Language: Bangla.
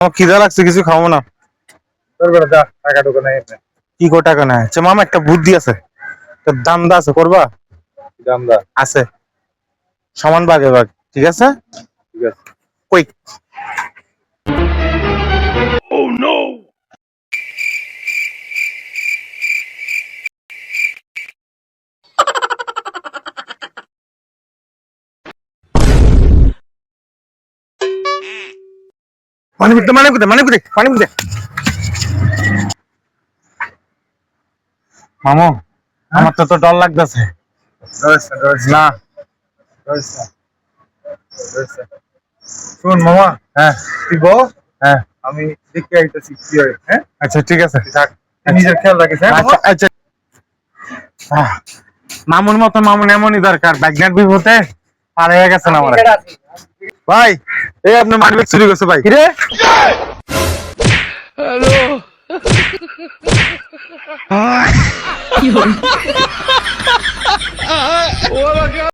আমার খিদা লাগছে, কিছু খাবো না। তোর বেটা যা, টাকা ঢোকে নাই এমনি। কি কো টাকা নাই? আচ্ছা মামা, একটা বুদ্ধি আছে। তোর দান্দা আছে, করবা? দামদা। আছে, সমান ভাগে ভাগ, ঠিক আছে? ঠিক আছে। কই পানি পুঁতে, পানি পুঁতে, পানি পুঁতে, পানি পুঁতে। মামু, আমার তো ডর লাগতেছে। না। শোন মামা, হ্যাঁ তুই বল, হ্যাঁ, আমি দেখতে আইতেছি কি হয়। হ্যাঁ, আচ্ছা ঠিক আছে। থাক, তুই নিজের খেয়াল রাখিস। হ্যাঁ আচ্ছা আচ্ছা। মামুর মতো মামুন এমনই দরকার, ব্যাগনার বিপদে পার হয়ে গেছেন আমার ভাই। এই আপনার মানিব্যাগ চুরি করছে ভাই। কিরে? হ্যালো